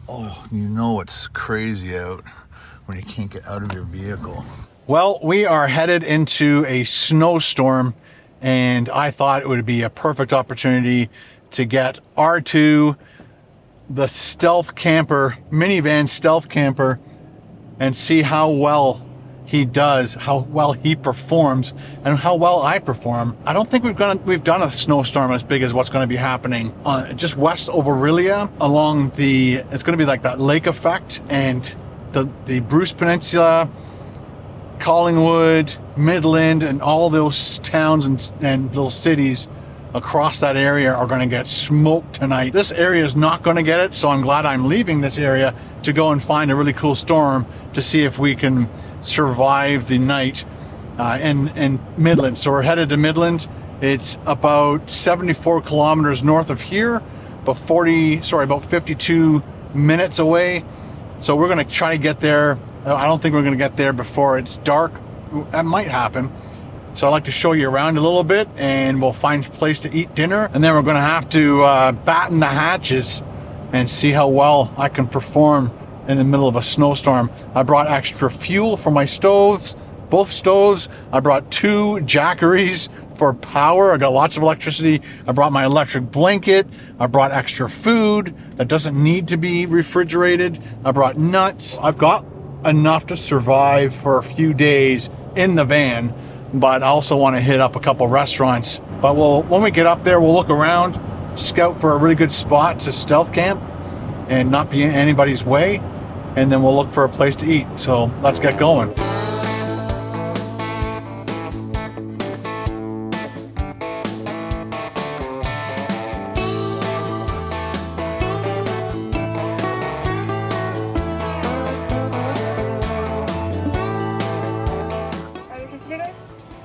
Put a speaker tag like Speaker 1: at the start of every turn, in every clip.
Speaker 1: Oh, you know it's crazy out when you can't get out of your vehicle.
Speaker 2: Well, we are headed into a snowstorm, and I thought it would be a perfect opportunity to get R2, the stealth camper, minivan stealth camper, and see how well he does, how well he performs, and how well I perform. I don't think we've done a snowstorm as big as what's going to be happening just west of Orillia along the. It's going to be like that lake effect, and the Bruce Peninsula, Collingwood, Midland, and all those towns and little cities across that area are going to get smoked tonight. This area is not going to get it, so I'm glad I'm leaving this area to go and find a really cool storm to see if we can survive the night in Midland. So we're headed to Midland. It's about 74 kilometers north of here, about 52 minutes away. So we're going to try to get there. I don't think we're going to get there before it's dark. That might happen. So I'd like to show you around a little bit, and we'll find a place to eat dinner, and then we're going to have to batten the hatches and see how well I can perform in the middle of a snowstorm. I brought extra fuel for my stoves, both stoves. I brought 2 Jackeries for power. I got lots of electricity. I brought my electric blanket. I brought extra food that doesn't need to be refrigerated. I brought nuts. I've got enough to survive for a few days in the van, but I also want to hit up a couple restaurants. But when we get up there, we'll look around, scout for a really good spot to stealth camp and not be in anybody's way, and then we'll look for a place to eat. So let's get going.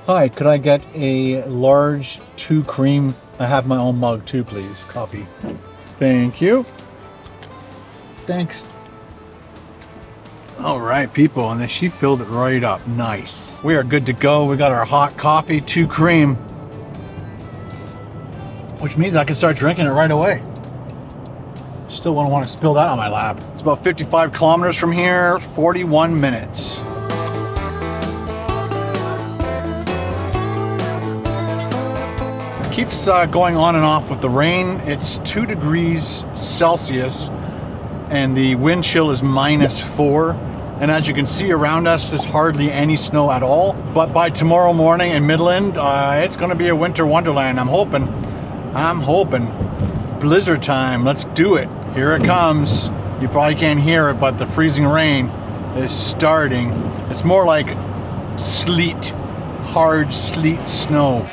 Speaker 2: Hi, could I get a large 2 cream? I have my own mug too, please. Coffee. Thank you. Thanks. All right, people, and then she filled it right up. Nice. We are good to go. We got our hot coffee, 2 cream, which means I can start drinking it right away. Still wouldn't want to spill that on my lap. It's about 55 kilometers from here, 41 minutes. Keeps going on and off with the rain. It's 2 degrees Celsius and the wind chill is -4. And as you can see around us, there's hardly any snow at all. But by tomorrow morning in Midland, it's going to be a winter wonderland. I'm hoping. Blizzard time. Let's do it. Here it comes. You probably can't hear it, but the freezing rain is starting. It's more like sleet, hard sleet snow.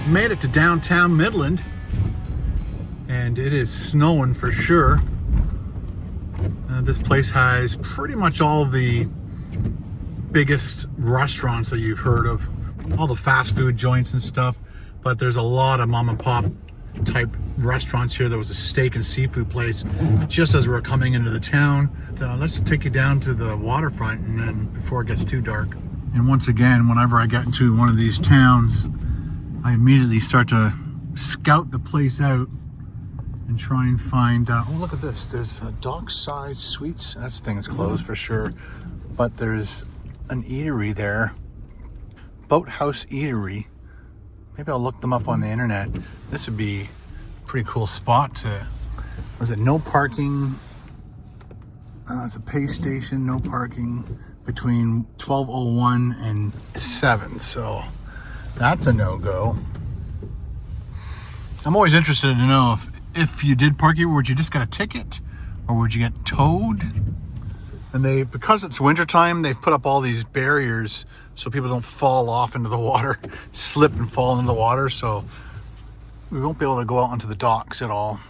Speaker 2: Made it to downtown Midland, and it is snowing for sure. This place has pretty much all the biggest restaurants that you've heard of, all the fast food joints and stuff, but there's a lot of mom and pop type restaurants here. There was a steak and seafood place just as we were coming into the town. Let's take you down to the waterfront, and then before it gets too dark. And once again, whenever I get into one of these towns, I immediately start to scout the place out and try and find, oh, look at this. There's a Dockside Sweets. That thing is closed for sure. But there's an eatery there. Boathouse Eatery. Maybe I'll look them up on the internet. This would be a pretty cool spot to, was it no parking? It's a pay station, no parking between 12:01 and 7. So that's a no-go. I'm always interested to know if you did park here, would you just get a ticket or would you get towed? And because it's wintertime, they've put up all these barriers so people don't fall off into the water, slip and fall into the water. So we won't be able to go out onto the docks at all.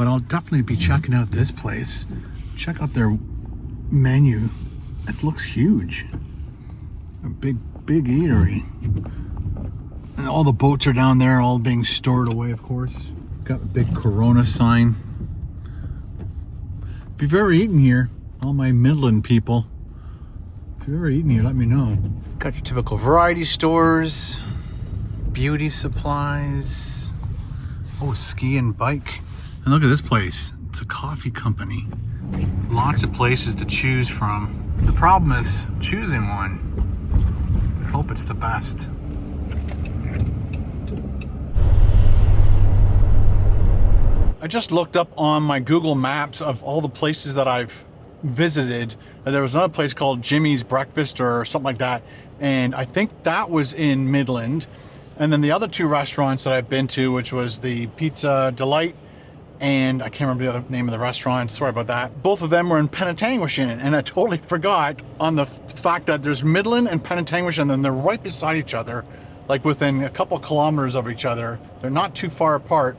Speaker 1: but I'll definitely be checking out this place. Check out their menu. It looks huge. A big eatery. And all the boats are down there, all being stored away, of course. Got a big Corona sign. If you've ever eaten here, all my Midland people, if you've ever eaten here, let me know. Got your typical variety stores, beauty supplies, oh, ski and bike. And look at this place. It's a coffee company. Lots of places to choose from. The problem is choosing one. I hope it's the best.
Speaker 2: I just looked up on my Google Maps of all the places that I've visited, and there was another place called Jimmy's Breakfast or something like that, and I think that was in Midland. And then the other two restaurants that I've been to, which was the Pizza Delight, and I can't remember the other name of the restaurant, sorry about that. Both of them were in Penetanguishene, and I totally forgot on the fact that there's Midland and Penetanguishene, and they're right beside each other, like within a couple kilometers of each other. They're not too far apart.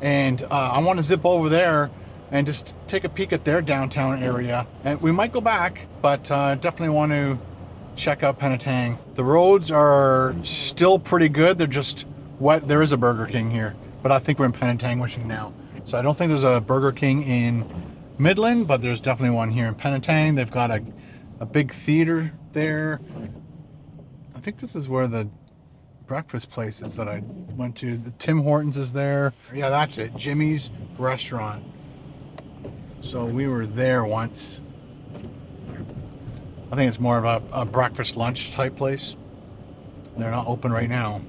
Speaker 2: And I want to zip over there and just take a peek at their downtown area. And we might go back, but definitely want to check out Penetang. The roads are still pretty good. They're just wet. There is a Burger King here, but I think we're in Penetanguishene now. So I don't think there's a Burger King in Midland, but there's definitely one here in Penetang. They've got a big theater there. I think this is where the breakfast places that I went to. The Tim Hortons is there. Yeah, that's it. Jimmy's restaurant. So we were there once. I think it's more of a breakfast lunch type place. They're not open right now.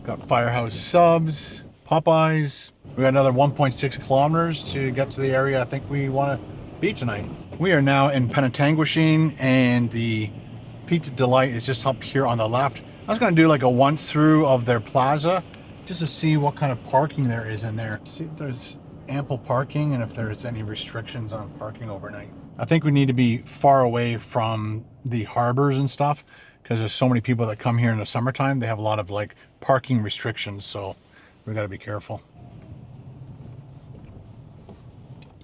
Speaker 2: Got Firehouse Subs, Popeyes. We got another 1.6 kilometers to get to the area I think we want to be tonight. We are now in Penetanguishene, and the Pizza Delight is just up here on the left. I was going to do like a once through of their plaza just to see what kind of parking there is in there. See if there's ample parking and if there's any restrictions on parking overnight. I think we need to be far away from the harbors and stuff because there's so many people that come here in the summertime. They have a lot of like parking restrictions, so we got to be careful.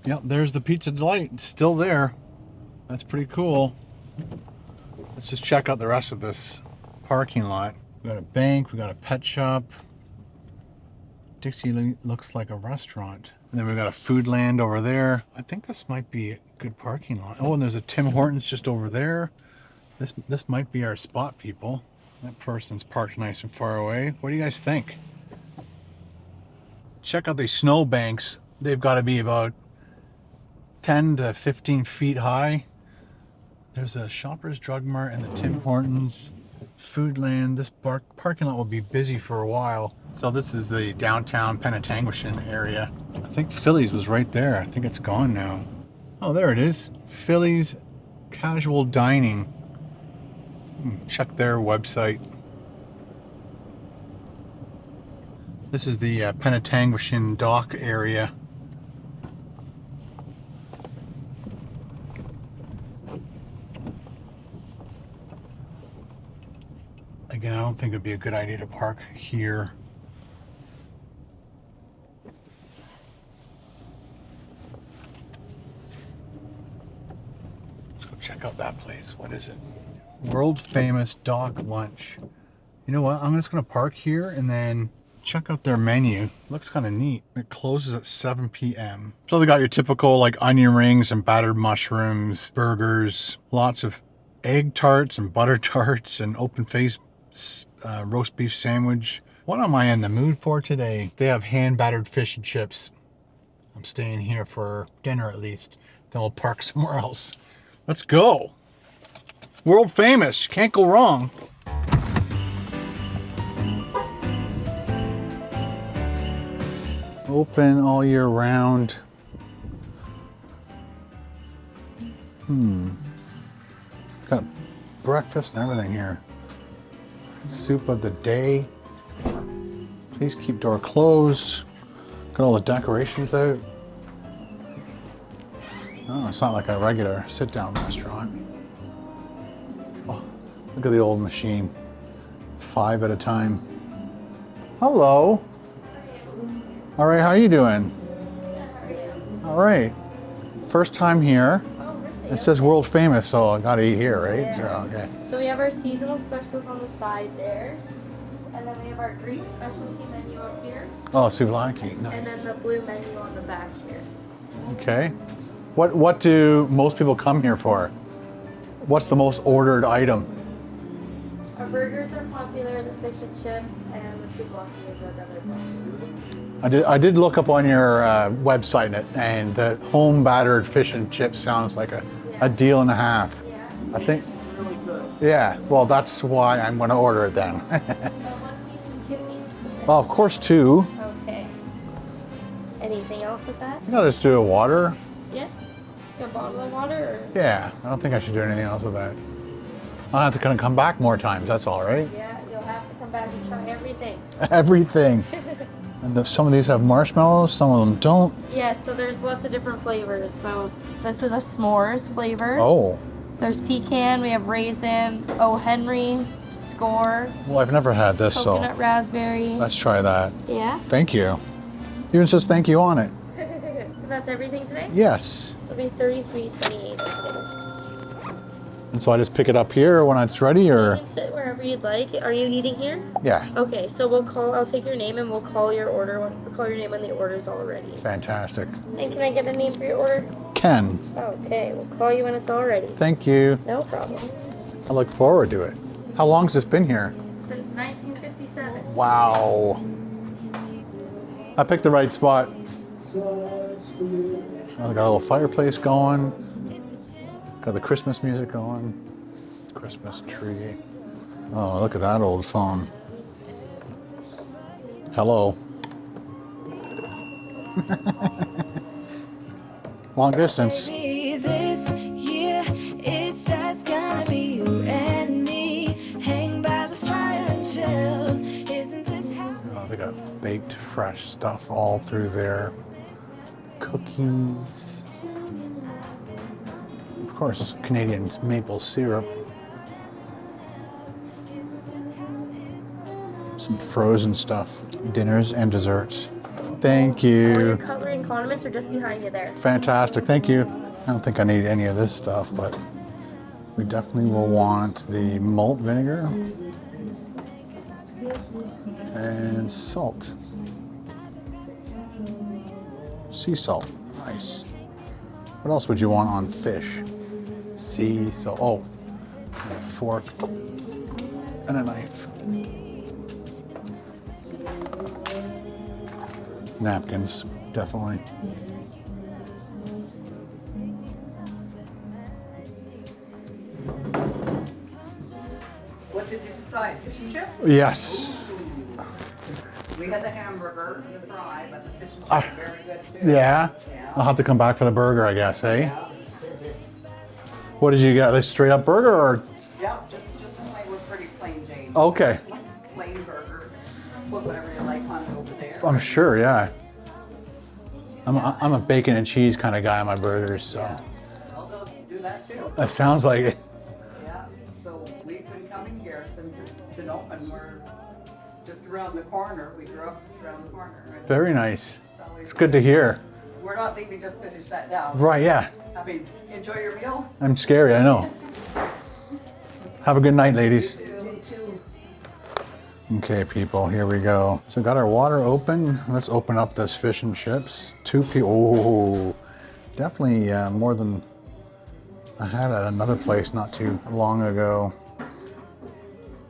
Speaker 2: Yep, there's the Pizza Delight. It's still there. That's pretty cool. Let's just check out the rest of this parking lot. We got a bank, we got a pet shop. Dixie looks like a restaurant. And then we got a Foodland over there. I think this might be a good parking lot. Oh, and there's a Tim Hortons just over there. This might be our spot, people. That person's parked nice and far away. What do you guys think? Check out these snow banks. They've got to be about 10 to 15 feet high. There's a Shoppers Drug Mart and the Tim Hortons. Foodland. This parking lot will be busy for a while. So this is the downtown Penetanguishene area. I think Phillies was right there. I think it's gone now. Oh, there it is. Phillies Casual Dining. Check their website. This is the Penetanguishene dock area. Again, I don't think it'd be a good idea to park here. Let's go check out that place. What is it? World famous dock lunch. You know what? I'm just gonna park here and then check out their menu. Looks kind of neat. It closes at 7 p.m. So they got your typical like onion rings and battered mushrooms, burgers, lots of egg tarts and butter tarts and open face roast beef sandwich. What am I in the mood for today? They have hand battered fish and chips. I'm staying here for dinner at least. Then we'll park somewhere else. Let's go. World famous. Can't go wrong. Open all year round. Got breakfast and everything here. Soup of the day. Please keep door closed. Got all the decorations out. Oh, it's not like a regular sit-down restaurant. Oh, look at the old machine. 5 at a time. Hello. All right, how are you doing?
Speaker 1: All right. First time here.
Speaker 3: Oh, really?
Speaker 1: It says world famous, so I gotta eat here, right?
Speaker 3: Yeah.
Speaker 1: So, okay.
Speaker 3: So we have our seasonal specials on the side there. And then we have our Greek specialty menu up here.
Speaker 1: Oh, souvlaki. Nice.
Speaker 3: And then the blue menu on the back here.
Speaker 1: Okay. What do most people come here for? What's the most ordered item?
Speaker 3: Our burgers are popular, the fish and chips, and the souvlaki is another one.
Speaker 1: I did look up on your website and the home battered fish and chips sounds like a deal and a half.
Speaker 3: Yeah.
Speaker 1: I think. Yeah. Well, that's why I'm going to order it then.
Speaker 3: One piece or two pieces of it?
Speaker 1: Well, of course, two.
Speaker 3: Okay. Anything else with that?
Speaker 1: You gotta just do a water.
Speaker 3: Yeah. A bottle of water or?
Speaker 1: Yeah. I don't think I should do anything else with that. I'll have to kind of come back more times. That's all right.
Speaker 3: Yeah, you'll have to come back and try everything.
Speaker 1: Everything. And some of these have marshmallows, some of them don't.
Speaker 3: Yes, so there's lots of different flavors. So this is a s'mores flavor.
Speaker 1: Oh.
Speaker 3: There's pecan, we have raisin, O. Henry, score,
Speaker 1: Well, I've never had this,
Speaker 3: coconut
Speaker 1: so
Speaker 3: raspberry.
Speaker 1: let's try that.
Speaker 3: Yeah.
Speaker 1: Thank you. Even says thank you on it.
Speaker 3: That's everything today?
Speaker 1: Yes.
Speaker 3: So it'll be $33.28 today.
Speaker 1: And so I just pick it up here when it's ready,
Speaker 3: You
Speaker 1: or?
Speaker 3: can sit wherever you'd like. Are you eating here?
Speaker 1: Yeah.
Speaker 3: Okay, so I'll take your name and we'll call your name when the order's all ready.
Speaker 1: Fantastic.
Speaker 3: And can I get a name for your order?
Speaker 1: Ken,
Speaker 3: Okay, we'll call you when it's all ready.
Speaker 1: thank you.
Speaker 3: No problem.
Speaker 1: I look forward to it. How long has this been here?
Speaker 3: Since 1957.
Speaker 1: Wow. I picked the right spot. Oh, they got a little fireplace going. Got the Christmas music going. Christmas tree. Oh, look at that old phone. Hello. Long distance.
Speaker 4: Maybe this year it's just gonna be you and me. Hang by the fire and chill. Isn't this how?
Speaker 1: Oh, they got baked fresh stuff all through there. Cookies. Of course, Canadian maple syrup. Some frozen stuff. Dinners and desserts. Thank
Speaker 3: All your
Speaker 1: you.
Speaker 3: cutlery and condiments are just behind you there.
Speaker 1: Fantastic, thank you. I don't think I need any of this stuff, but we definitely will want the malt vinegar and salt. Sea salt, nice. What else would you want on fish? Sea salt, oh, a fork and a knife. Napkins, definitely.
Speaker 5: What did you decide? Fish and chips?
Speaker 1: Yes.
Speaker 5: We had the hamburger and the fry, but the fish and chips
Speaker 1: Ah,
Speaker 5: are very good too.
Speaker 1: Yeah.
Speaker 5: Yeah.
Speaker 1: I'll have to come back for the burger, I guess, eh?
Speaker 5: Yeah.
Speaker 1: What did you get? A straight up burger or?
Speaker 5: Yeah, just plain, we're pretty plain Jane.
Speaker 1: Okay.
Speaker 5: Plain burger. Put whatever you like on it over there.
Speaker 1: I'm sure, yeah. I'm a bacon and cheese kind of guy on my burgers, so.
Speaker 5: Yeah. Well, they'll do that too.
Speaker 1: That sounds like it.
Speaker 5: Yeah. So we've been coming here since it's been open. We're just around the corner. We grew up just around the corner. And
Speaker 1: Very nice.
Speaker 5: so
Speaker 1: It's good to hear.
Speaker 5: We're not leaving just because you sat down.
Speaker 1: Right, yeah.
Speaker 5: I mean, enjoy your meal.
Speaker 1: I'm scary, I know. Have a good night, ladies.
Speaker 5: You too.
Speaker 1: Okay, people, here we go. So got our water open. Let's open up this fish and chips. 2 people. Oh, definitely more than I had at another place not too long ago.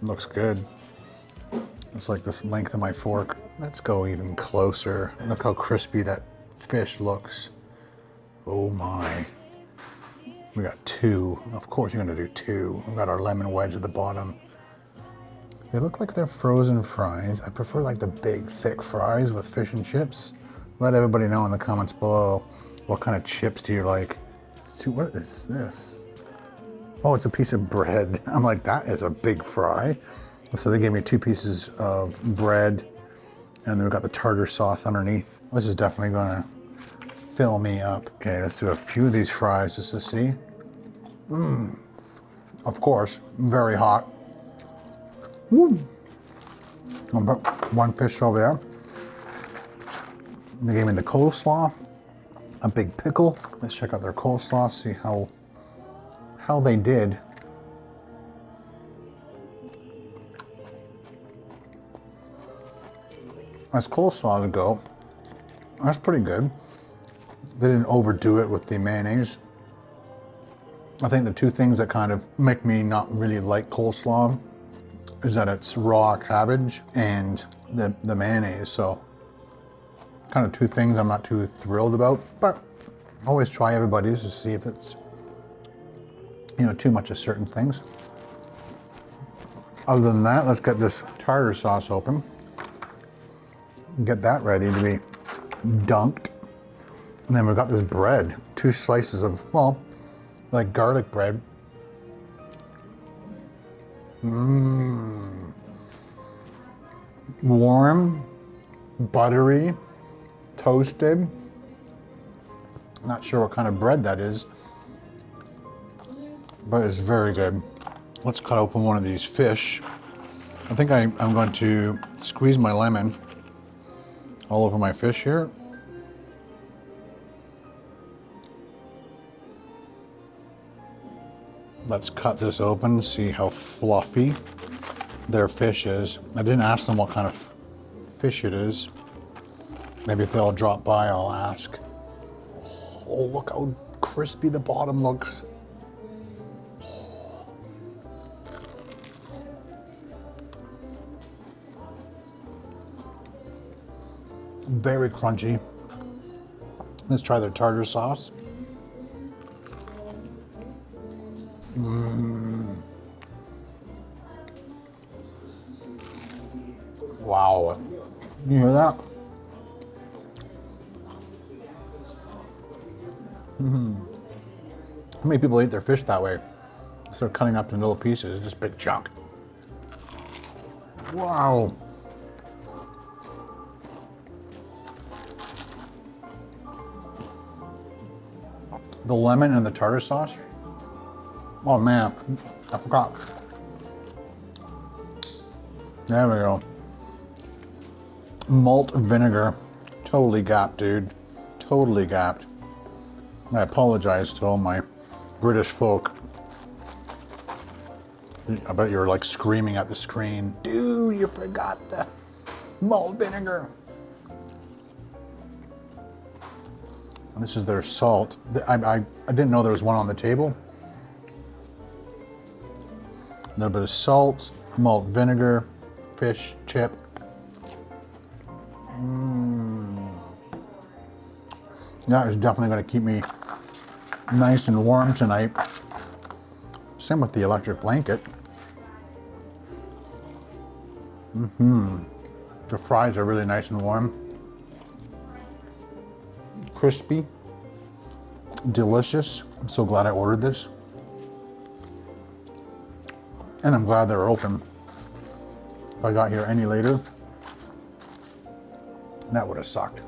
Speaker 1: Looks good. It's like this length of my fork. Let's go even closer. Look how crispy that fish looks. Oh my. We got 2. Of course you're gonna do 2. We got our lemon wedge at the bottom. They look like they're frozen fries. I prefer like the big, thick fries with fish and chips. Let everybody know in the comments below what kind of chips do you like. See, what is this? Oh, it's a piece of bread. I'm like, that is a big fry. So they gave me 2 pieces of bread, and then we've got the tartar sauce underneath. This is definitely gonna fill me up. Okay, let's do a few of these fries just to see. Of course, very hot. Woo. I'll put 1 fish over there. They gave me the coleslaw.
Speaker 2: a big pickle. Let's check out their coleslaw, see how they did. As coleslaws go, that's pretty good. They didn't overdo it with the mayonnaise. I think the two things that kind of make me not really like coleslaw is that it's raw cabbage and the mayonnaise. So kind of two things I'm not too thrilled about, but I always try everybody's to see if it's, you know, too much of certain things. Other than that, let's get this tartar sauce open. Get that ready to be dunked. And then we've got this bread, 2 slices of, well, like garlic bread. Warm, buttery, toasted. Not sure what kind of bread that is, but it's very good. Let's cut open one of these fish. I think I'm going to squeeze my lemon all over my fish here. Let's cut this open, see how fluffy their fish is. I didn't ask them what kind of fish it is. Maybe if they'll drop by, I'll ask. Oh, look how crispy the bottom looks. Very crunchy. Let's try their tartar sauce. Wow. You hear that? How many people eat their fish that way? Instead of cutting up in little pieces, just big chunk. Wow. The lemon and the tartar sauce. Oh man, I forgot. There we go. Malt vinegar. Totally gapped, dude. Totally gapped. I apologize to all my British folk. I bet you're like screaming at the screen. Dude, you forgot the malt vinegar. And this is their salt. I didn't know there was one on the table. A little bit of salt, malt vinegar, fish chip. That is definitely going to keep me nice and warm tonight. Same with the electric blanket. The fries are really nice and warm. Crispy, delicious. I'm so glad I ordered this. And I'm glad they're open. If I got here any later, that would have sucked.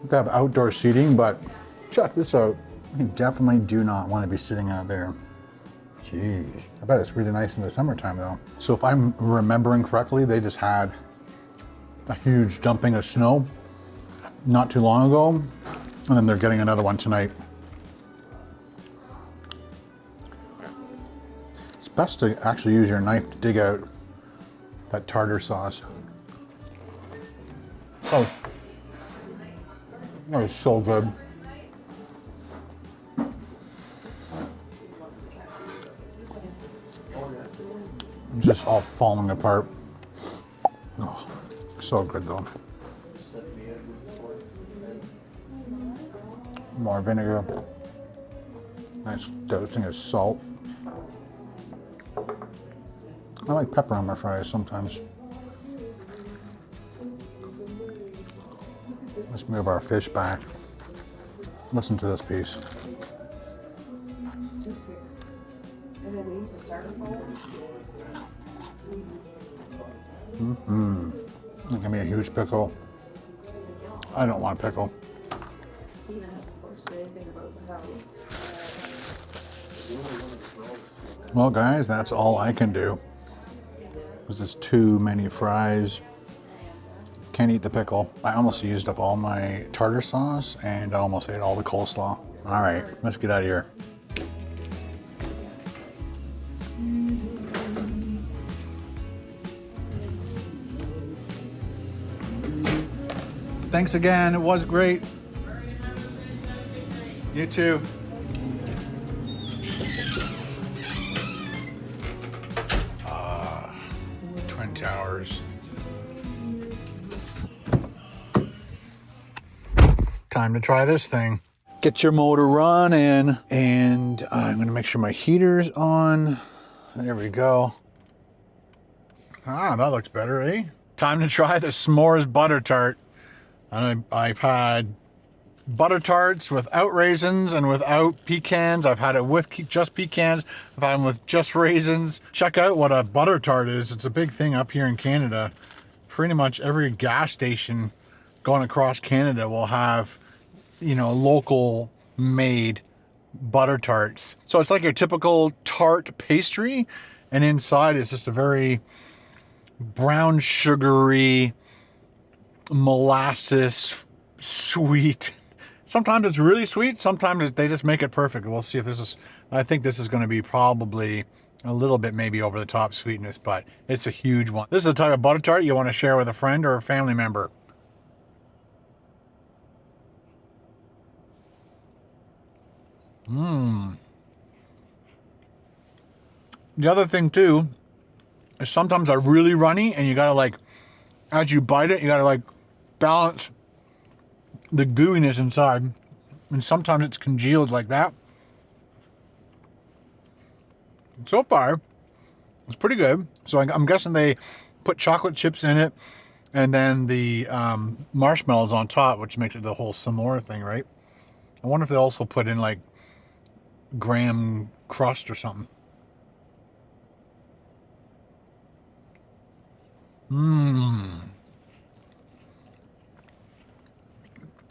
Speaker 2: They have outdoor seating, but check this out. You definitely do not want to be sitting out there. Jeez, I bet it's really nice in the summertime though. So if I'm remembering correctly, they just had a huge dumping of snow not too long ago, and then they're getting another one tonight. It's best to actually use your knife to dig out that tartar sauce. Oh, that was so good. Just all falling apart. Oh, so good though. More vinegar. Nice dosing of salt. I like pepper on my fries sometimes. Let's move our fish back. Listen to this piece. Give me a huge pickle. I don't want a pickle. Well guys, that's all I can do. This is too many fries. Can't eat the pickle. I almost used up all my tartar sauce and I almost ate all the coleslaw. All right, let's get out of here. Thanks again, it was great. You too. Twin Towers. Time to try this thing. Get your motor running, and I'm gonna make sure my heater's on. There we go. Ah, that looks better, eh? Time to try the s'mores butter tart. I've had butter tarts without raisins and without pecans. I've had it with just pecans. I've had them with just raisins. Check out what a butter tart is. It's a big thing up here in Canada. Pretty much every gas station going across Canada will have, you know, local made butter tarts. So it's like your typical tart pastry, and inside it's just a very brown sugary molasses sweet. Sometimes it's really sweet, sometimes they just make it perfect. We'll see if this is, I think this is going to be probably a little bit maybe over the top sweetness, but it's a huge one. This is the type of butter tart you want to share with a friend or a family member. The other thing too is sometimes they're really runny, and you gotta, like, as you bite it, you gotta like balance the gooiness inside, and sometimes it's congealed like that. So far, it's pretty good. So I'm guessing they put chocolate chips in it, and then the marshmallows on top, which makes it the whole s'more thing, right? I wonder if they also put in like graham crust or something.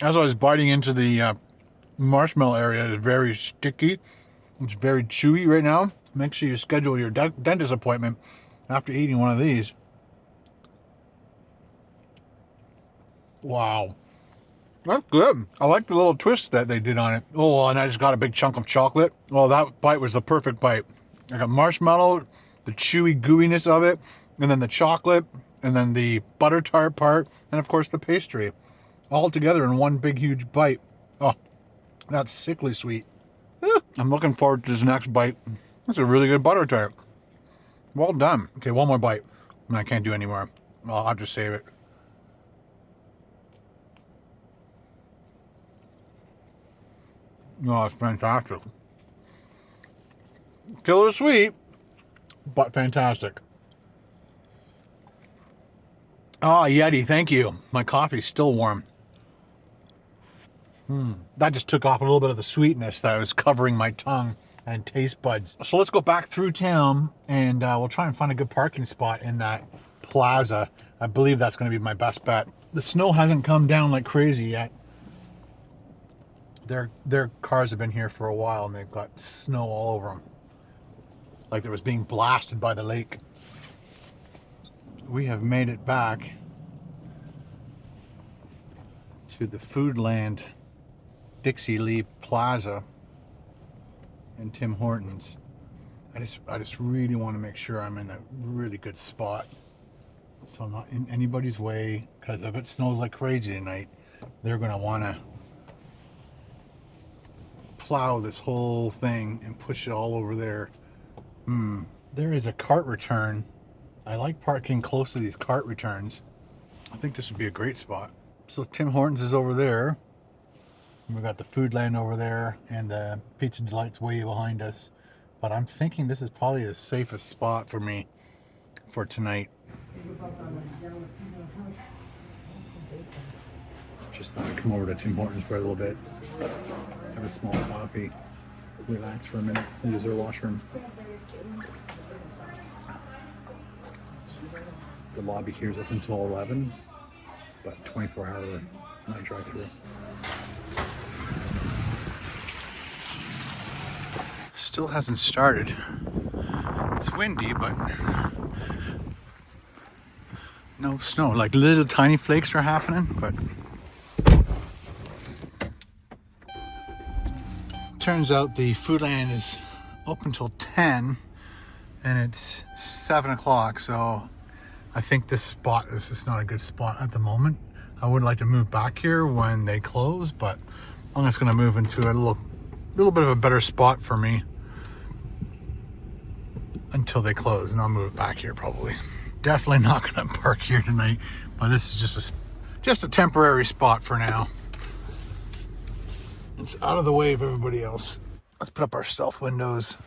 Speaker 2: As I was biting into the marshmallow area, it's very sticky. It's very chewy right now. Make sure you schedule your dentist appointment after eating one of these. Wow. That's good. I like the little twist that they did on it. Oh, and I just got a big chunk of chocolate. Oh, that bite was the perfect bite. I got marshmallow, the chewy gooiness of it, and then the chocolate, and then the butter tart part, and of course the pastry. All together in one big huge bite. Oh, that's sickly sweet. I'm looking forward to this next bite. That's a really good butter tart. Well done. Okay, one more bite. And I can't do any more. I'll have to save it. Oh, it's fantastic. Killer sweet, but fantastic. Ah, Yeti, thank you. My coffee's still warm. That just took off a little bit of the sweetness that was covering my tongue and taste buds. So let's go back through town, and we'll try and find a good parking spot in that plaza. I believe that's going to be my best bet. The snow hasn't come down like crazy yet. Their cars have been here for a while, and they've got snow all over them, like it was being blasted by the lake. We have made it back to the Foodland Dixie Lee Plaza and Tim Hortons. I just really want to make sure I'm in a really good spot, so I'm not in anybody's way, because if it snows like crazy tonight, they're going to want to plow this whole thing and push it all over there. There is a cart return. I like parking close to these cart returns. I think this would be a great spot. So Tim Hortons is over there. And we got the Foodland over there, and the Pizza Delight's way behind us. But I'm thinking this is probably the safest spot for me for tonight. Just thought I'd come over to Tim Hortons for a little bit. Have a small coffee. Relax for a minute. Use their washroom. The lobby here is up until 11, but 24-hour not drive-through. Still hasn't started. It's windy, but
Speaker 1: no snow. Like little tiny flakes are happening, but turns out the Foodland is open till 10 and it's 7 o'clock, so I think this spot is just not a good spot at the moment. I would like to move back here when they close, but I'm just gonna move into a little bit of a better spot for me until they close, and I'll move back here probably. Definitely not gonna park here tonight, but this is just a temporary spot for now. It's out of the way of everybody else. Let's put up our stealth windows.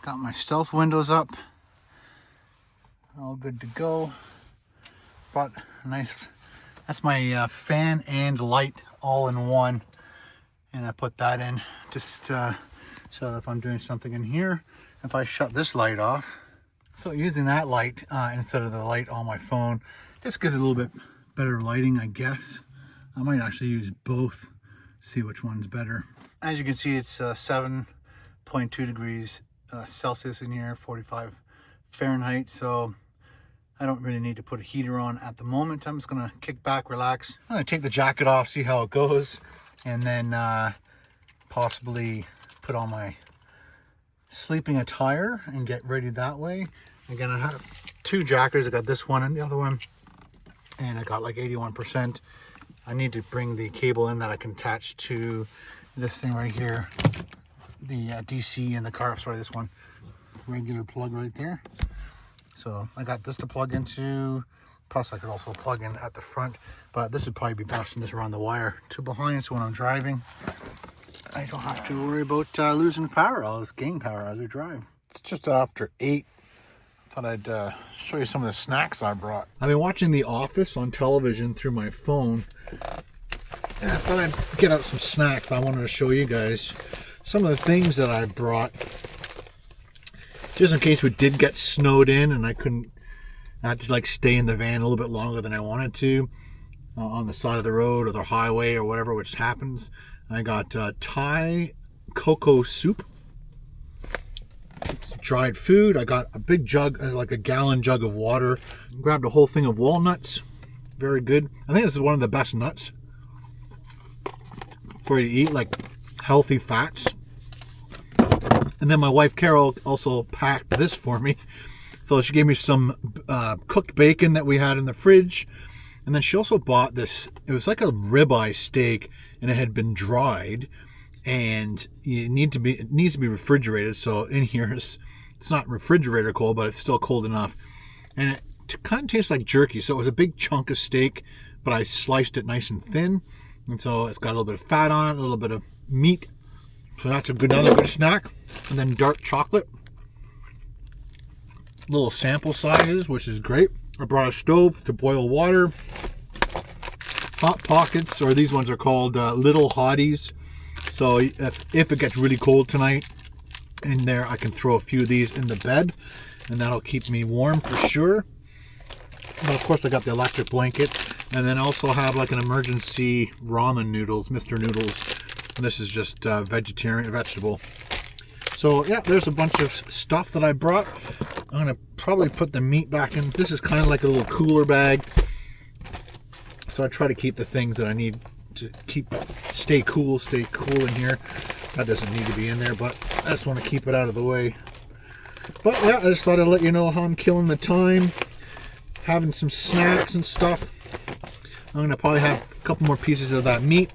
Speaker 1: Got my stealth windows up. All good to go. Brought a nice, that's my fan and light all in one. And I put that in just so that if I'm doing something in here, if I shut this light off. So using that light instead of the light on my phone, just gives it a little bit better lighting, I guess. I might actually use both, see which one's better. As you can see, it's 7.2 degrees Celsius in here, 45 Fahrenheit. So I don't really need to put a heater on at the moment. I'm just gonna kick back, relax. I'm gonna take the jacket off, see how it goes, and then possibly put on my sleeping attire and get ready that way. Again, I have two jackets. I got this one and the other one, and I got like 81%. I need to bring the cable in that I can attach to this thing right here, the DC in the car. Sorry, this one, regular plug right there. So I got this to plug into, plus I could also plug in at the front, but this would probably be best to just run the wire to behind, so when I'm driving I don't have to worry about losing power. I'll just gain power as we drive. It's just after 8. Thought I'd show you some of the snacks I brought. I've been watching The Office on television through my phone, and I thought I'd get out some snacks. I wanted to show you guys some of the things that I brought, just in case we did get snowed in and I had to like stay in the van a little bit longer than I wanted to on the side of the road or the highway or whatever, which happens. I got Thai cocoa soup, dried food. I got a big jug, like a gallon jug of water. Grabbed a whole thing of walnuts. Very good. I think this is one of the best nuts for you to eat, like healthy fats. And then my wife Carol also packed this for me. So she gave me some cooked bacon that we had in the fridge. And then she also bought this, it was like a ribeye steak, and it had been dried, and it needs to be refrigerated. So in here, it's not refrigerator cold, but it's still cold enough. And it kind of tastes like jerky. So it was a big chunk of steak, but I sliced it nice and thin. And so it's got a little bit of fat on it, a little bit of meat. So that's another good snack. And then dark chocolate. Little sample sizes, which is great. I brought a stove to boil water. Hot Pockets, or these ones are called Little Hotties. So if it gets really cold tonight in there, I can throw a few of these in the bed, and that'll keep me warm for sure. But of course I got the electric blanket, and then I also have like an emergency ramen noodles, Mr. Noodles. And this is just vegetable. So yeah, there's a bunch of stuff that I brought. I'm gonna probably put the meat back in. This is kind of like a little cooler bag. So I try to keep the things that I need to stay cool in here. That doesn't need to be in there, but I just want to keep it out of the way. But yeah, I just thought I'd let you know how I'm killing the time, having some snacks and stuff. I'm gonna probably have a couple more pieces of that meat.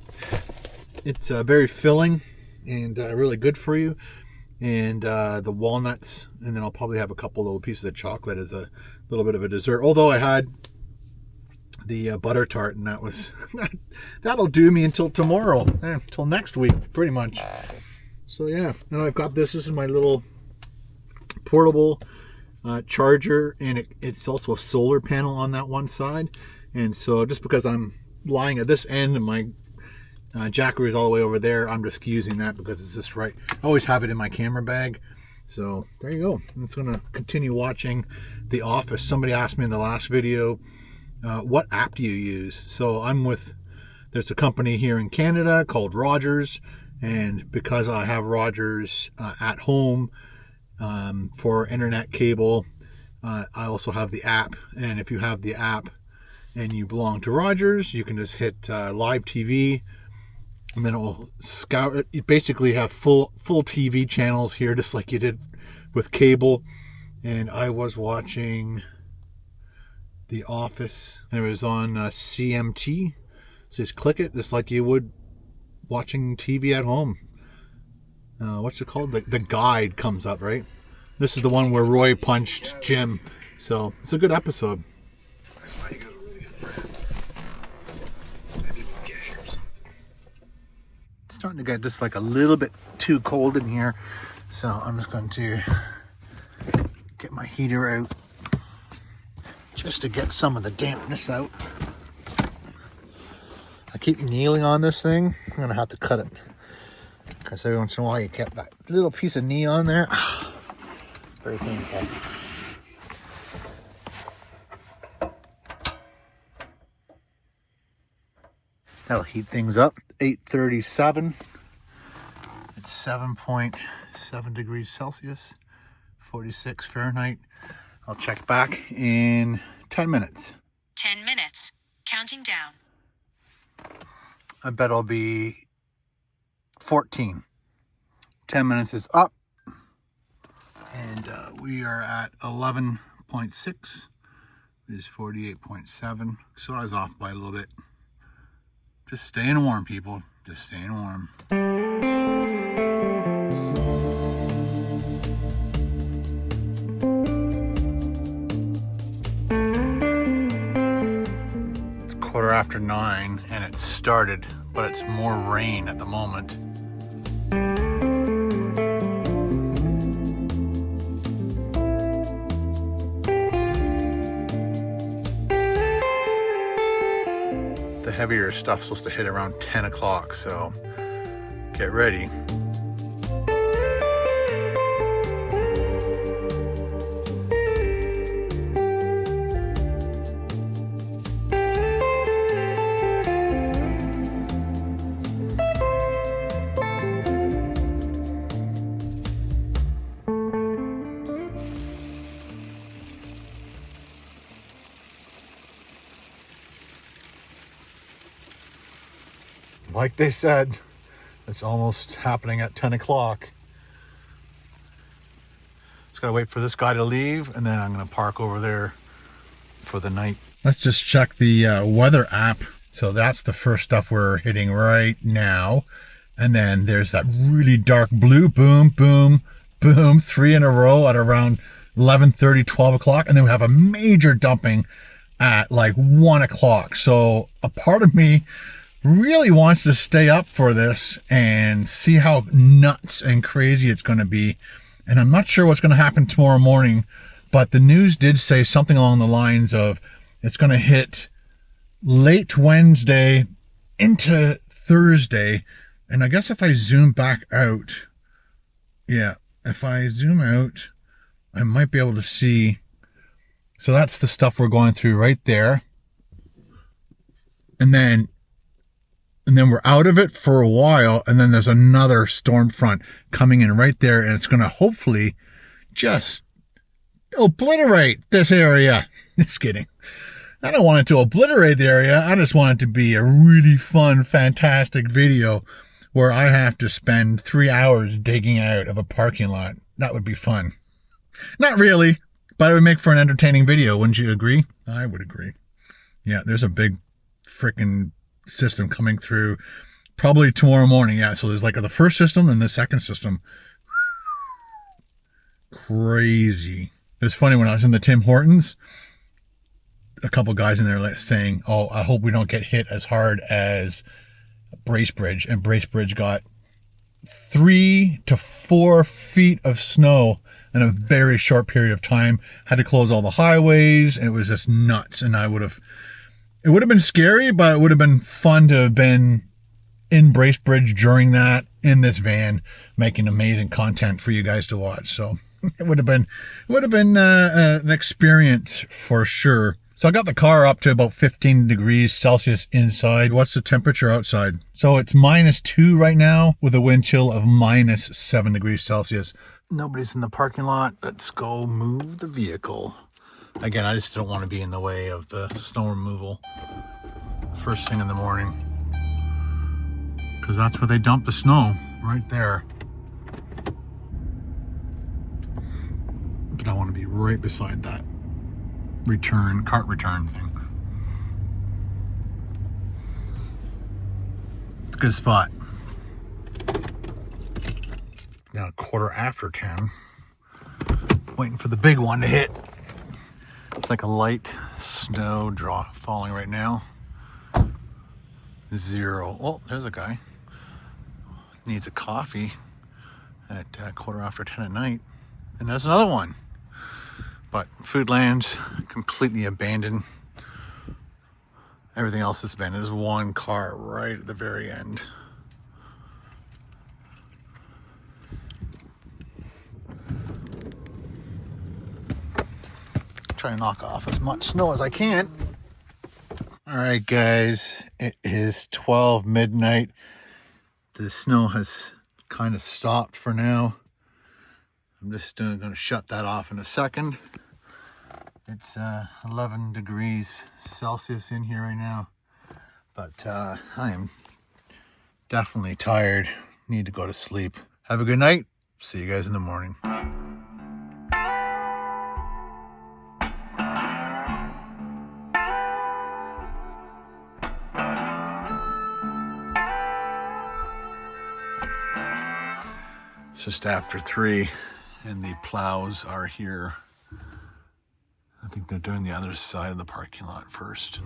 Speaker 1: It's very filling and really good for you. And the walnuts, and then I'll probably have a couple little pieces of chocolate as a little bit of a dessert. Although I had the butter tart, and that was that'll do me until tomorrow, until next week, pretty much. So yeah, and I've got this. This is my little portable charger, and it's also a solar panel on that one side. And so just because I'm lying at this end and my Jackery is all the way over there, I'm just using that because it's just right. I always have it in my camera bag. So there you go. I'm just gonna continue watching The Office. Somebody asked me in the last video, what app do you use? So there's a company here in Canada called Rogers,
Speaker 2: And because I have Rogers at home for internet cable, I also have the app. And if you have the app and you belong to Rogers, you can just hit live TV, and then it will scout it. You basically have full TV channels here, just like you did with cable. And I was watching The Office, and it was on CMT. So just click it, just like you would watching TV at home. What's it called? The guide comes up, right? This is the one where Roy punched Jim. So it's a good episode. It's starting to get just like a little bit too cold in here. So I'm just going to get my heater out just to get some of the dampness out. I keep kneeling on this thing. I'm going to have to cut it, because every once in a while you kept that little piece of knee on there. Very painful. That'll heat things up. 8:37. It's 7.7 degrees Celsius, 46 Fahrenheit. I'll check back in 10 minutes.
Speaker 6: 10 minutes. Counting down.
Speaker 2: I bet I'll be 14. 10 minutes is up. And we are at 11.6. It is 48.7. So I was off by a little bit. Just staying warm, people. Just staying warm. It's 9:15 and it started, but it's more rain at the moment. The heavier stuff's supposed to hit around 10 o'clock, so get ready. Like they said, it's almost happening at 10 o'clock. Just gotta wait for this guy to leave, and then I'm gonna park over there for the night. Let's just check the weather app. So that's the first stuff we're hitting right now. And then there's that really dark blue, boom, boom, boom, 3 in a row at around 11:30, 12 o'clock. And then we have a major dumping at like 1 o'clock. So a part of me really wants to stay up for this and see how nuts and crazy it's going to be. And I'm not sure what's going to happen tomorrow morning, but the news did say something along the lines of it's going to hit late Wednesday into Thursday. And I guess if I zoom back out, yeah, if I zoom out, I might be able to see. So that's the stuff we're going through right there. And then we're out of it for a while, and then there's another storm front coming in right there, and it's going to hopefully just obliterate this area. Just kidding. I don't want it to obliterate the area. I just want it to be a really fun, fantastic video where I have to spend 3 hours digging out of a parking lot. That would be fun. Not really, but it would make for an entertaining video. Wouldn't you agree? I would agree. Yeah, there's a big freaking system coming through probably tomorrow morning. Yeah, so there's like the first system and the second system. Crazy. It was funny when I was in the Tim Hortons, a couple guys in there like saying, oh, I hope we don't get hit as hard as Bracebridge. And Bracebridge got 3 to 4 feet of snow in a very short period of time. Had to close all the highways, and it was just nuts. And it would have been scary, but it would have been fun to have been in Bracebridge during that, in this van, making amazing content for you guys to watch. So it would have been an experience for sure. So I got the car up to about 15 degrees Celsius inside. What's the temperature outside? So it's -2 right now with a wind chill of -7 degrees Celsius.
Speaker 1: Nobody's in the parking lot. Let's go move the vehicle. Again, I just don't want to be in the way of the snow removal first thing in the morning. Because that's where they dump the snow, right there. But I want to be right beside that cart return thing. It's a good spot. Now 10:15. Waiting for the big one to hit. It's like a light snow drop falling right now. 0. Oh, there's a guy. Needs a coffee at 10:15 at night. And there's another one. But Foodland's completely abandoned. Everything else is abandoned. There's one car right at the very end. Try to knock off as much snow as I can. All right, guys, it is 12 midnight. The snow has kind of stopped for now. I'm just going to shut that off in a second. It's 11 degrees Celsius in here right now, but I am definitely tired. Need to go to sleep. Have a good night. See you guys in the morning. It's just after 3 and the plows are here. I think they're doing the other side of the parking lot first.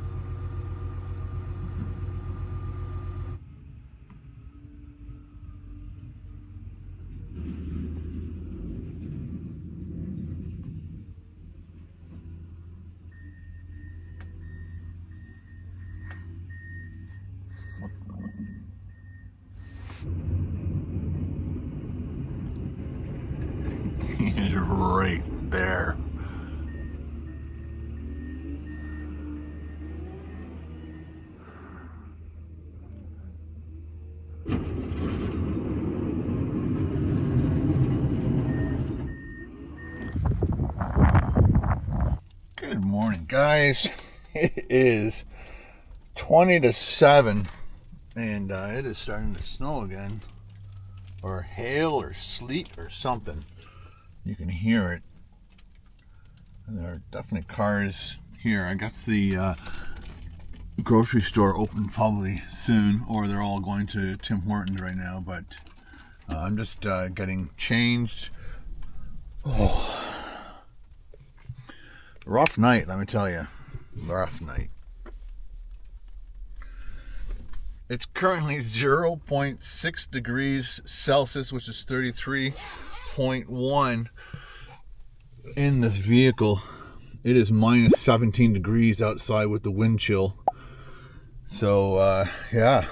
Speaker 1: Right there. Good morning, guys. It is 20 to 7 and it is starting to snow again, or hail or sleet or something. You can hear it. And there are definitely cars here. I guess the grocery store opened probably soon, or they're all going to Tim Hortons right now, but I'm just getting changed. Oh, rough night, let me tell you. Rough night. It's currently 0.6 degrees Celsius, which is 33.1 in this vehicle. It is -17 degrees outside with the wind chill. So yeah,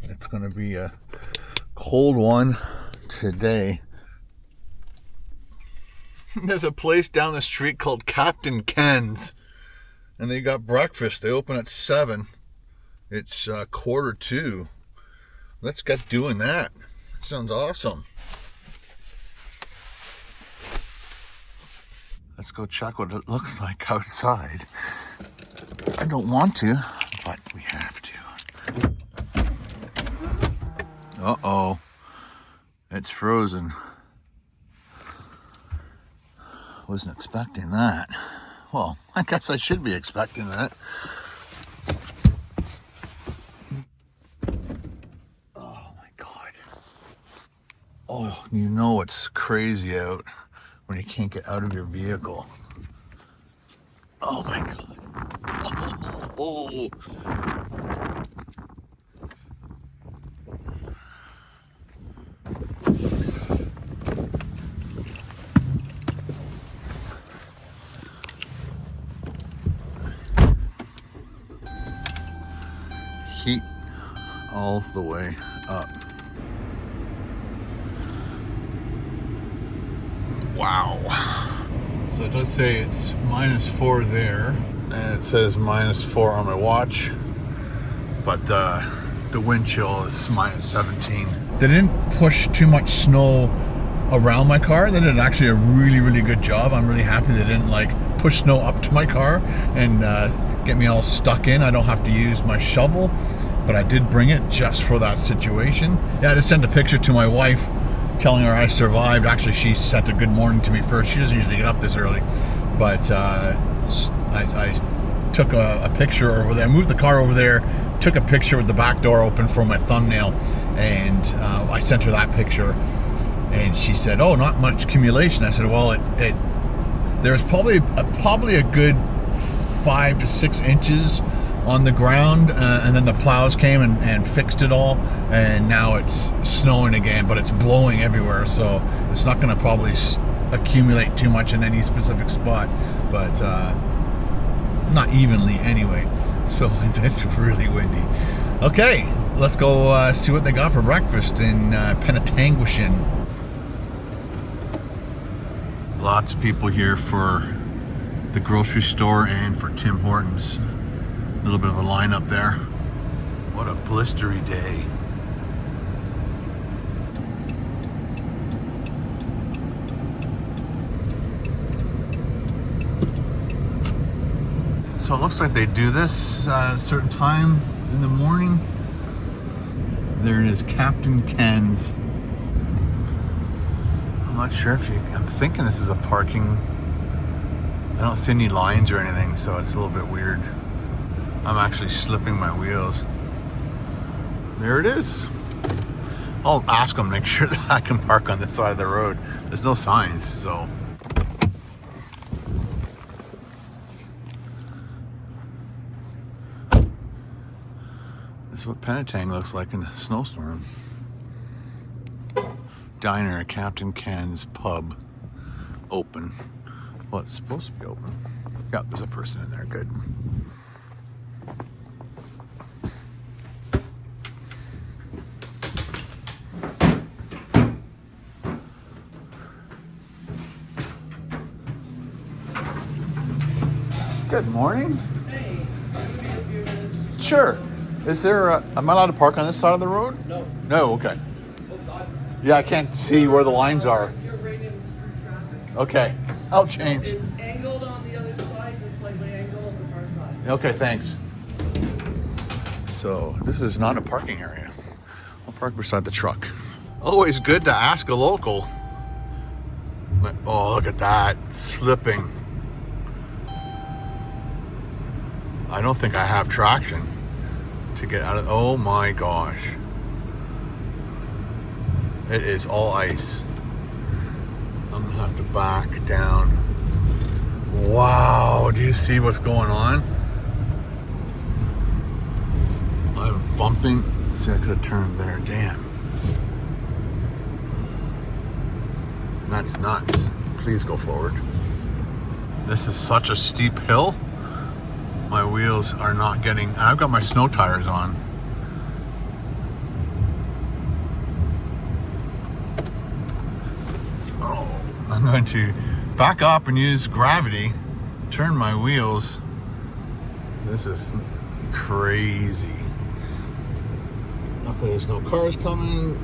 Speaker 1: it's gonna be a cold one today. There's a place down the street called Captain Ken's, and they got breakfast. They open at 7. It's 1:45. Let's get doing that. Sounds awesome. Let's go check what it looks like outside. I don't want to, but we have to. Uh-oh. It's frozen. Wasn't expecting that. Well, I guess I should be expecting that. Oh my God. Oh, you know it's crazy out when you can't get out of your vehicle. Oh my God. Oh. Heat all the way up. Wow. So it does say it's -4 there. And it says -4 on my watch. But the wind chill is -17. They didn't push too much snow around my car. They did actually a really good job. I'm really happy they didn't like push snow up to my car and get me all stuck in. I don't have to use my shovel, but I did bring it just for that situation. Yeah, I just sent a picture to my wife telling her I survived. Actually, she sent a good morning to me first. She doesn't usually get up this early, but I took a picture over there. I moved the car over there, took a picture with the back door open for my thumbnail, and I sent her that picture, and she said, "Oh, not much accumulation." I said, "Well, there's probably a good 5 to 6 inches on the ground, and then the plows came and fixed it all, and now it's snowing again, but it's blowing everywhere, so it's not going to probably accumulate too much in any specific spot, but not evenly anyway, so it's really windy." Okay, let's go see what they got for breakfast in Penetanguishene. Lots of people here for the grocery store and for Tim Hortons. A little bit of a lineup there. What a blistery day. So it looks like they do this at a certain time in the morning. There it is, Captain Ken's. I'm not sure if I'm thinking this is a parking. I don't see any lines or anything, so it's a little bit weird. I'm actually slipping my wheels. There it is. I'll ask them, make sure that I can park on this side of the road. There's no signs, so. This is what Penetang looks like in a snowstorm. Diner at Captain Ken's Pub. Open. Well, it's supposed to be open. Yeah, there's a person in there. Good. Good morning.
Speaker 7: Hey, I'll give you a few minutes.
Speaker 1: Sure. Is there am I allowed to park on this side of the road?
Speaker 7: No.
Speaker 1: No, okay.
Speaker 7: Oh, God.
Speaker 1: Yeah, I can't see where the lines are.
Speaker 7: You're right in through traffic.
Speaker 1: Okay, I'll change.
Speaker 7: It's angled on the other side, just slightly angled on the far side.
Speaker 1: Okay, thanks. So, this is not a parking area. I'll park beside the truck. Always good to ask a local. Oh, look at that. Slipping. I don't think I have traction to get out of. Oh my gosh. It is all ice. I'm gonna have to back down. Wow, do you see what's going on? I'm bumping. See, I could have turned there. Damn. That's nuts. Please go forward. This is such a steep hill. My wheels are not getting. I've got my snow tires on. Oh, I'm going to back up and use gravity, turn my wheels. This is crazy. Luckily there's no cars coming.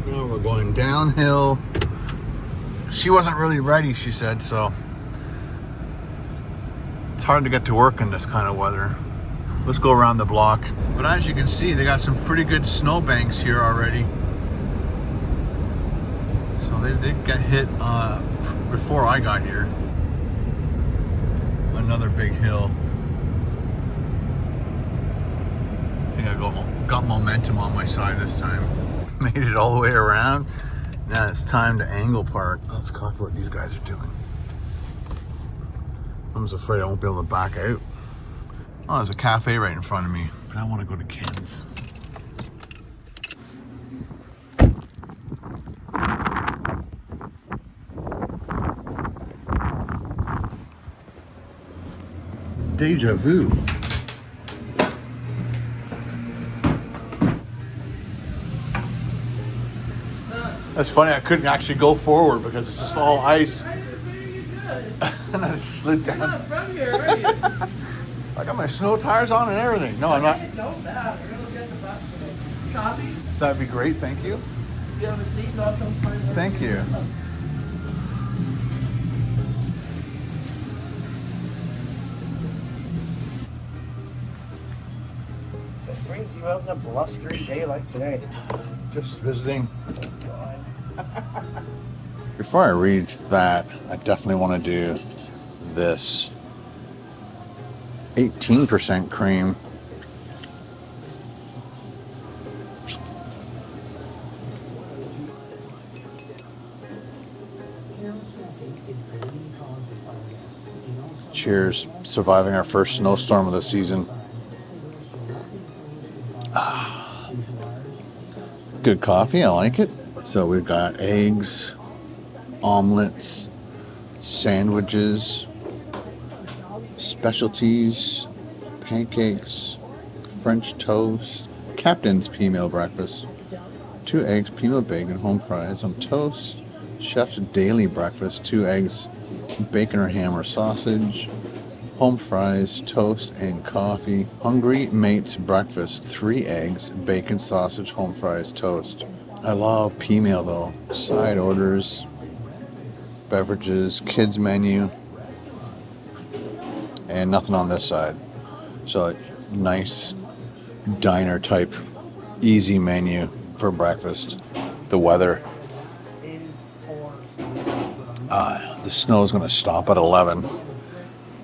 Speaker 1: Now we're going downhill. She wasn't really ready, she said, so it's hard to get to work in this kind of weather. Let's go around the block. But as you can see, they got some pretty good snow banks here already. So they did get hit before I got here. Another big hill. I think I got momentum on my side this time. Made it all the way around. Now it's time to angle park. Let's copy what these guys are doing. I'm just afraid I won't be able to back out. Oh, there's a cafe right in front of me, but I want to go to Ken's. Deja vu. That's funny, I couldn't actually go forward because it's just all ice.
Speaker 7: I figured you could.
Speaker 1: And I just slid
Speaker 7: You're
Speaker 1: down.
Speaker 7: not from here, are you?
Speaker 2: I got my snow tires on and everything. No, I'm not.
Speaker 7: I didn't know that. We're gonna get the back today. Coffee?
Speaker 2: That'd be great. Thank you.
Speaker 7: You have a seat? No, don't find it.
Speaker 2: Thank you.
Speaker 8: What brings you out on a blustery day like today?
Speaker 2: Just visiting. Before I read that, I definitely want to do this. 18% cream. Cheers. Surviving our first snowstorm of the season. Good coffee, I like it. So we've got eggs, omelets, sandwiches, specialties, pancakes, French toast, Captain's pea meal breakfast, 2 eggs, pea meal bacon, home fries on toast, chef's daily breakfast, 2 eggs, bacon or ham or sausage, home fries, toast, and coffee. Hungry Mate's breakfast, 3 eggs, bacon, sausage, home fries, toast. I love pea meal though. Side orders, beverages, kids menu, and nothing on this side. So nice diner type, easy menu for breakfast. The weather. The snow is going to stop at 11.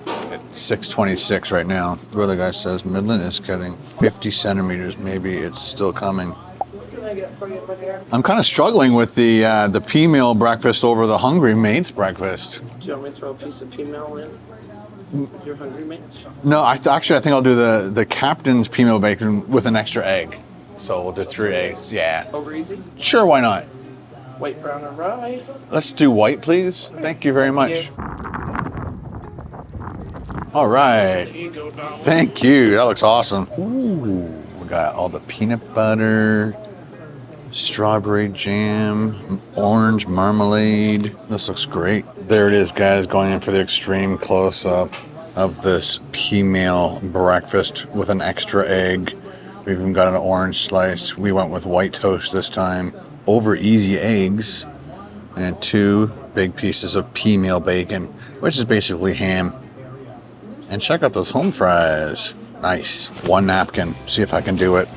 Speaker 2: It's 6:26 right now. The other guy says Midland is getting 50 centimeters. Maybe it's still coming.
Speaker 7: What can I get for you over there?
Speaker 2: I'm kind of struggling with the pea meal breakfast over the Hungry Mate's breakfast.
Speaker 7: Do you want me to throw a piece of pea meal in? You're hungry, mate?
Speaker 2: No, actually I think I'll do the Captain's pea meal bacon with an extra egg. So we'll do 3 eggs. Yeah.
Speaker 7: Over easy?
Speaker 2: Sure, why not?
Speaker 7: White, brown, or rye?
Speaker 2: Let's do white, please. Thank you very much. All right.
Speaker 7: There you go, Donald.
Speaker 2: Thank you. That looks awesome. Ooh, we got all the peanut butter, strawberry jam, orange marmalade. This looks great. There it is, guys, going in for the extreme close-up of this pea meal breakfast with an extra egg. We've even got an orange slice. We went with white toast this time. Over easy eggs and 2 big pieces of pea meal bacon, which is basically ham. And check out those home fries. Nice. 1 napkin. See if I can do it.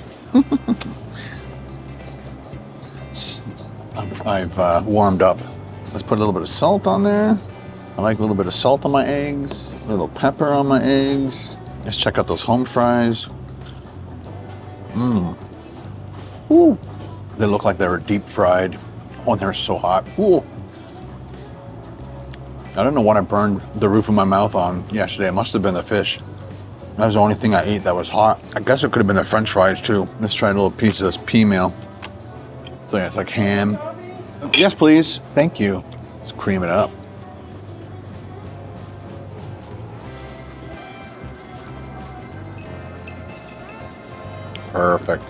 Speaker 2: I've warmed up. Let's put a little bit of salt on there. I like a little bit of salt on my eggs, a little pepper on my eggs. Let's check out those home fries. Ooh. They look like they were deep fried. Oh, and they're so hot. Ooh. I don't know what I burned the roof of my mouth on yesterday. It must have been the fish. That was the only thing I ate that was hot. I guess it could have been the French fries too. Let's try a little piece of this pea meal. So yeah, it's like ham. Yes, please. Thank you. Let's cream it up. Perfect.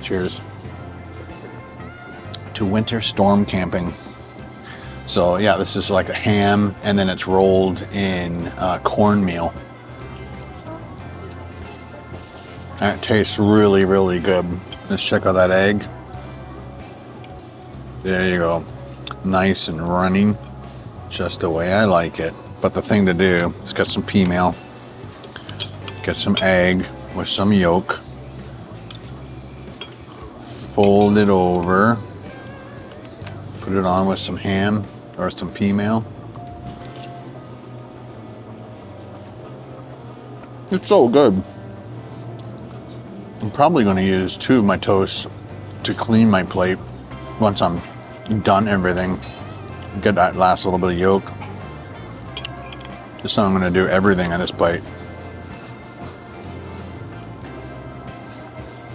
Speaker 2: Cheers to winter storm camping. So yeah, this is like a ham and then it's rolled in cornmeal. That tastes really, really good. Let's check out that egg. There you go. Nice and runny, just the way I like it. But the thing to do is get some pea meal, get some egg with some yolk, fold it over, put it on with some ham or some pea meal. It's so good. I'm probably going to use 2 of my toasts to clean my plate once I'm done everything. Get that last little bit of yolk. Just how I'm going to do everything on this bite.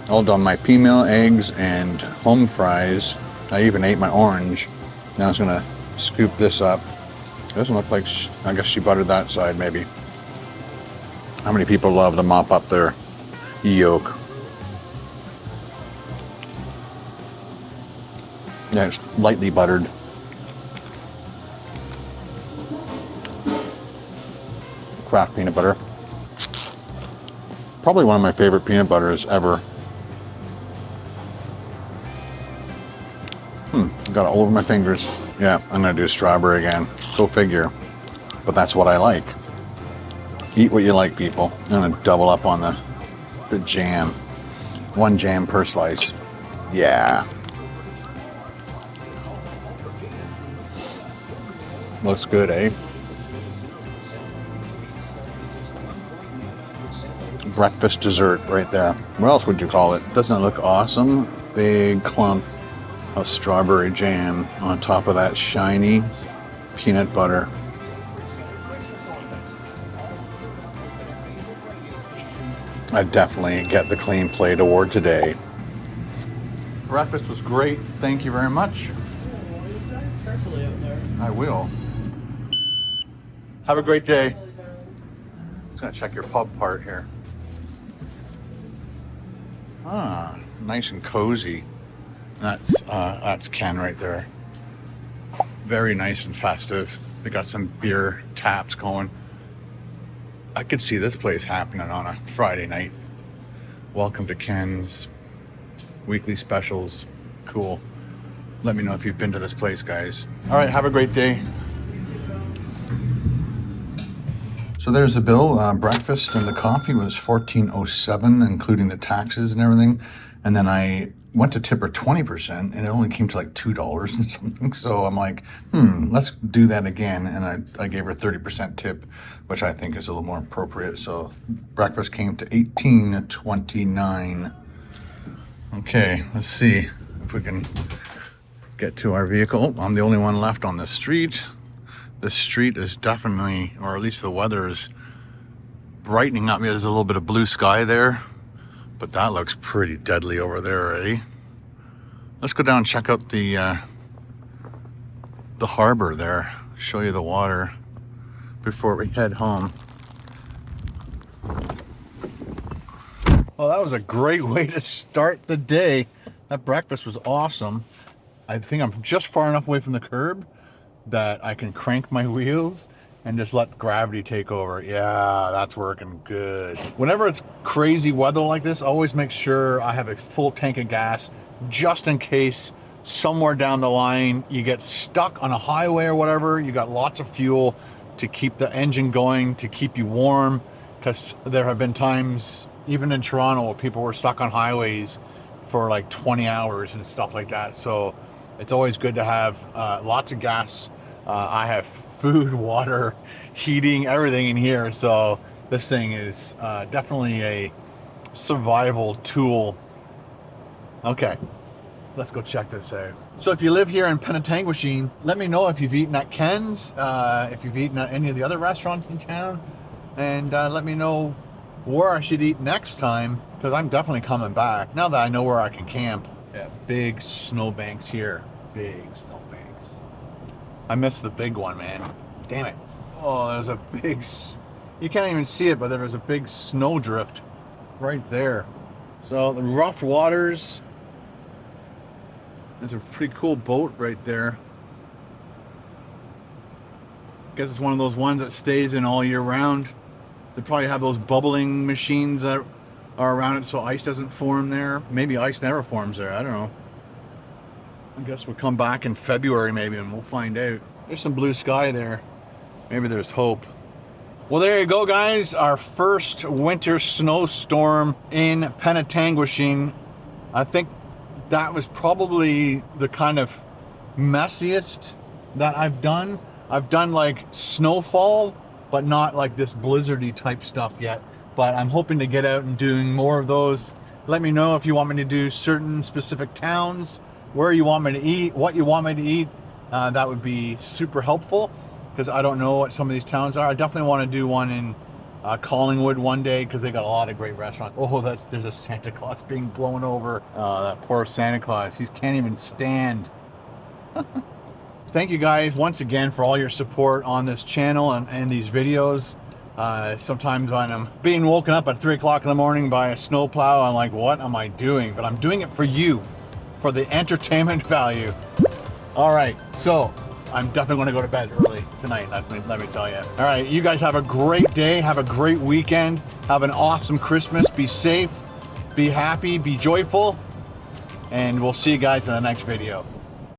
Speaker 2: All done my pea meal, eggs, and home fries. I even ate my orange. Now I'm just gonna scoop this up. It doesn't look like, I guess she buttered that side maybe. How many people love to mop up their yolk? Yeah, it's lightly buttered. Kraft peanut butter. Probably one of my favorite peanut butters ever. Got it all over my fingers. Yeah, I'm gonna do strawberry again. Go figure. But that's what I like. Eat what you like, people. I'm gonna double up on the jam. 1 jam per slice. Yeah. Looks good, eh? Breakfast dessert right there. What else would you call it? Doesn't it look awesome? Big clump of strawberry jam on top of that shiny peanut butter. I definitely get the Clean Plate Award today. Breakfast was great. Thank you very much.
Speaker 7: Carefully out there.
Speaker 2: I will. Have a great day. Just gonna check your pub part here. Ah, nice and cozy. That's Ken right there. Very nice and festive. They got some beer taps going. I could see this place happening on a Friday night. Welcome to Ken's weekly specials. Cool. Let me know if you've been to this place, guys. All right, have a great day. So there's the bill. Breakfast and the coffee was $14.07, including the taxes and everything. And then I went to tip her 20%, and it only came to like $2 and something. So I'm like, let's do that again. And I gave her 30% tip, which I think is a little more appropriate. So breakfast came to $18.29. Okay, let's see if we can get to our vehicle. I'm the only one left on this street. This street is definitely, or at least the weather is brightening up. There's a little bit of blue sky there, but that looks pretty deadly over there already. Let's go down and check out the harbor there. Show you the water before we head home. Well, that was a great way to start the day. That breakfast was awesome. I think I'm just far enough away from the curb that I can crank my wheels and just let gravity take over. Yeah, that's working good. Whenever it's crazy weather like this, always make sure I have a full tank of gas just in case somewhere down the line you get stuck on a highway or whatever. You got lots of fuel to keep the engine going, to keep you warm, because there have been times, even in Toronto, where people were stuck on highways for like 20 hours and stuff like that. So it's always good to have lots of gas. I have food, water, heating, everything in here. So this thing is definitely a survival tool. Okay, let's go check this out. So if you live here in Penetanguishene, let me know if you've eaten at Ken's, if you've eaten at any of the other restaurants in town, and let me know where I should eat next time, because I'm definitely coming back now that I know where I can camp. Yeah, big snowbanks here, big snowbanks. I missed the big one, man. Damn it. Oh, there's a big, you can't even see it, but there was a big snowdrift right there. So the rough waters, there's a pretty cool boat right there. Guess it's one of those ones that stays in all year round. They probably have those bubbling machines that are around it so ice doesn't form there. Maybe ice never forms there, I don't know. I guess we'll come back in February maybe and we'll find out. There's some blue sky there. Maybe there's hope. Well, there you go, guys. Our first winter snowstorm in Penetanguishene. I think that was probably the kind of messiest that I've done. I've done like snowfall, but not like this blizzardy type stuff yet. But I'm hoping to get out and doing more of those. Let me know if you want me to do certain specific towns, where you want me to eat, what you want me to eat. That would be super helpful, because I don't know what some of these towns are. I definitely want to do one in Collingwood one day, because they got a lot of great restaurants. Oh, there's a Santa Claus being blown over. That poor Santa Claus, he can't even stand. Thank you guys once again for all your support on this channel and these videos. Sometimes when I'm being woken up at 3 o'clock in the morning by a snowplow, I'm like, what am I doing? But I'm doing it for you, for the entertainment value. All right, so I'm definitely going to go to bed early. tonight, let me tell you. All right, you guys have a great day, have a great weekend, have an awesome Christmas, be safe, be happy, be joyful, and we'll see you guys in the next video.